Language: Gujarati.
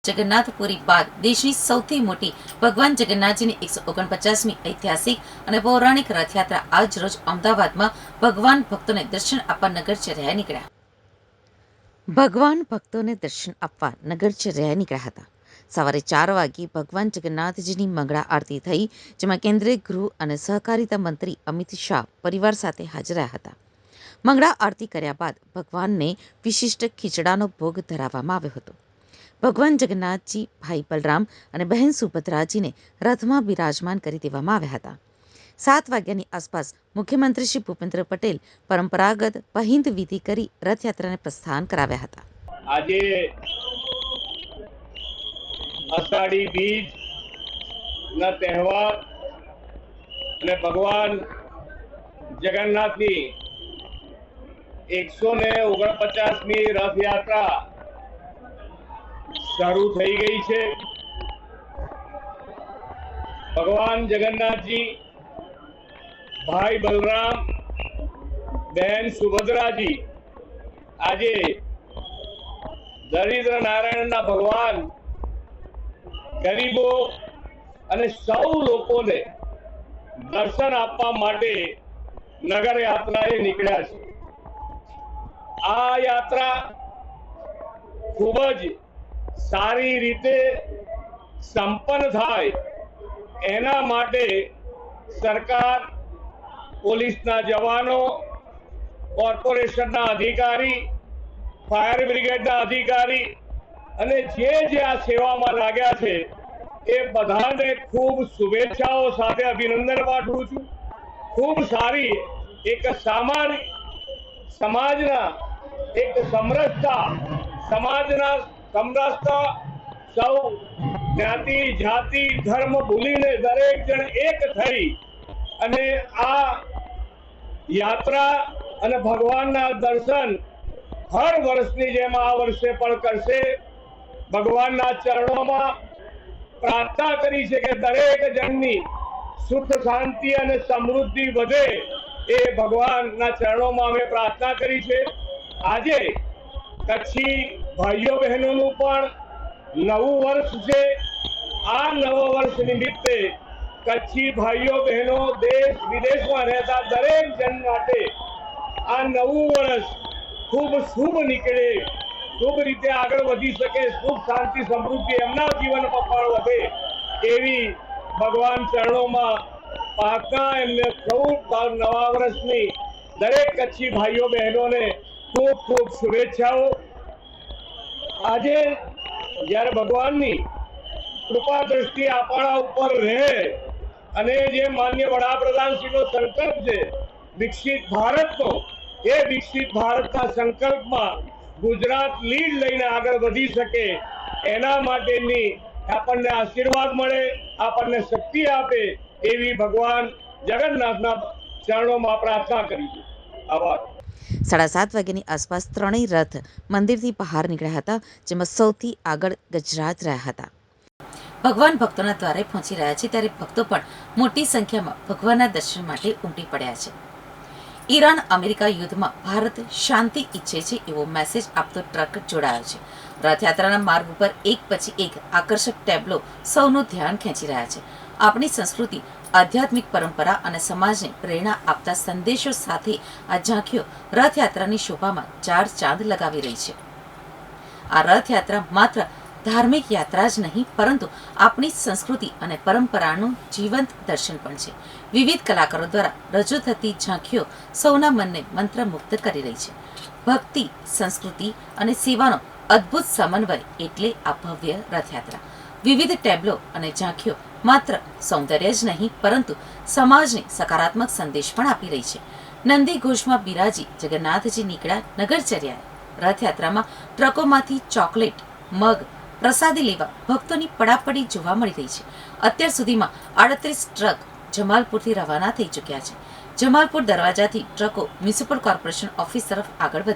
જગન્નાથપુરી બાદ દેશની સૌથી મોટી ભગવાન જગન્નાથજીની 149મી ઐતિહાસિક અને પૌરાણિક રથયાત્રા આજ રોજ અમદાવાદમાં ભગવાન ભક્તોને દર્શન આપવા નગરચર્યાએ નીકળ્યા. ભગવાન ભક્તોને દર્શન આપવા નગરચર્યાએ નીકળ્યા હતા. સવારે 4 વાગ્યે ભગવાન જગન્નાથજીની મંગળા આરતી થઈ, જેમાં કેન્દ્રીય ગૃહ અને સહકારિતા મંત્રી અમિત શાહ પરિવાર સાથે હાજર રહ્યા હતા. મંગળા આરતી કર્યા બાદ ભગવાનને વિશિષ્ટ ખીચડાનો ભોગ ધરાવવામાં આવ્યો હતો. ભગવાન જગન્નાથજી, ભાઈ બલરામ અને બહેન સુભદ્રાજીને રથમાં બિરાજમાન કરી દેવામાં આવ્યા હતા. 7 વાગ્યાની આસપાસ મુખ્યમંત્રી શ્રી ભૂપેન્દ્ર પટેલ પરંપરાગત પહિંદ વિધિ કરી રથયાત્રાને પ્રસ્થાન કરાવ્યા હતા. આજે અષાઢી બીજ ના તહેવાર અને ભગવાન જગન્નાથની 149મી રથયાત્રા શરૂ થઈ ગઈ છે. ભગવાન જગન્નાથજી, ભાઈ બલરામ, બહેન સુભદ્રાજી આજે દરિદ્ર નારાયણના ભગવાન, ગરીબો અને સૌ લોકોને દર્શન આપવા માટે નગર યાત્રાએ નીકળ્યા છે. આ યાત્રા ખૂબ જ સારી રીતે સંપન્ન થાય એના માટે સરકાર, પોલીસના જવાનો, કોર્પોરેશનના અધિકારી, ફાયર બ્રિગેડના અધિકારી અને જે આ સેવામાં લાગ્યા છે એ બધાને ખૂબ શુભેચ્છાઓ સાથે અભિનંદન પાઠવું છું. ખૂબ સારી એક સમાજના એક સમરસતા, સમાજના સમરસતા, સૌ જ્ઞાતિ જાતિ ધર્મ ભૂલીને દરેક જણ એક થઈ અને આ યાત્રા અને ભગવાનના દર્શન હર વર્ષની જેમ આ વર્ષે પણ કરશે. ભગવાનના ચરણોમાં પ્રાર્થના કરી છે કે દરેક જણની સુખ શાંતિ અને સમૃદ્ધિ વધે, એ ભગવાનના ચરણોમાં અમે પ્રાર્થના કરી છે. આજે કચ્છી ભાઈઓ બહેનોનું પણ નવું વર્ષ છે. આ નવા વર્ષ નિમિત્તે કચ્છી ભાઈઓ બહેનો, દેશ વિદેશમાં રહેતા દરેક જણ માટે આ નવું વર્ષ ખૂબ શુભ નીકળે, શુભ રીતે આગળ વધી શકે, સુખ શાંતિ સમૃદ્ધિ એમના જીવનમાં પણ વધે એવી ભગવાન ચરણોમાં પ્રાર્થના. એમને ખૂબ નવા વર્ષની દરેક કચ્છી ભાઈઓ બહેનોને ખૂબ ખૂબ શુભેચ્છાઓ. આજે જ્યારે ભગવાનની કૃપા દ્રષ્ટિ આપણા ઉપર રહે અને જે માન્ય વડાપ્રધાનશ્રીનો સંકલ્પ છે વિકસિત ભારતનો, એ વિકસિત ભારતના સંકલ્પમાં ગુજરાત લીડ લઈને આગળ વધી શકે એના માટેની આપણને આશીર્વાદ મળે, આપણને શક્તિ આપે એવી ભગવાન જગન્નાથના ચરણોમાં પ્રાર્થના કરી છે. આભાર. 7:30 વાગ્યાની આસપાસ ત્રણેય રથ મંદિરથી બહાર નીકળ્યા હતા, જેમાં સૌથી આગળ ગજરાજ રહ્યા હતા. ભગવાન ભક્તોના દ્વારે પહોંચી રહ્યા છે ત્યારે ભક્તો પણ મોટી સંખ્યામાં ભગવાનના દર્શન માટે ઉમટી પડ્યા છે. ઈરાન અમેરિકા યુદ્ધમાં ભારત શાંતિ ઈચ્છે છે એવો મેસેજ આપતો ટ્રક જોડાયો છે. રથયાત્રાના માર્ગ ઉપર એક પછી એક આકર્ષક ટેબ્લો સૌનું ધ્યાન ખેંચી રહ્યા છે. આપણી સંસ્કૃતિ, આધ્યાત્મિક પરંપરા અને સમાજને પ્રેરણા આપતા સંદેશો સાથે આ ઝાંખીઓ રથયાત્રાની શોભામાં 4 ચાંદ લગાવી રહી છે. આ રથયાત્રા માત્ર ધાર્મિક યાત્રા જ નહીં, પરંતુ આપણી સંસ્કૃતિ અને પરંપરાનું જીવંત દર્શન પણ છે. વિવિધ કલાકારો દ્વારા રજૂ થતી ઝાંખીઓ સૌના મનને મંત્રમુગ્ધ કરી રહી છે. ભક્તિ, સંસ્કૃતિ અને સેવાનો અદ્ભુત સમન્વય એટલે આ ભવ્ય રથયાત્રા. વિવિધ ટેબ્લો અને ઝાંખીઓ માત્ર સૌંદર્ય જ નહીં, પરંતુ સમાજને સકારાત્મક સંદેશ પણ આપી રહી છે. નંદી ઘોષમાં બિરાજી જગન્નાથજી નીકળ્યા નગરચર્યાએ. રથયાત્રામાં ટ્રકોમાંથી ચોકલેટ, મગ, પ્રસાદી લેવા ભક્તોની પડાપડી જોવા મળી રહી છે. અત્યાર સુધીમાં 38 ટ્રક જમાલપુરથી રવાના થઈ ચૂક્યા છે. જમાલપુર દરવાજાથી ટ્રકો મ્યુનિસિપલ કોર્પોરેશન ઓફિસ તરફ આગળ વધી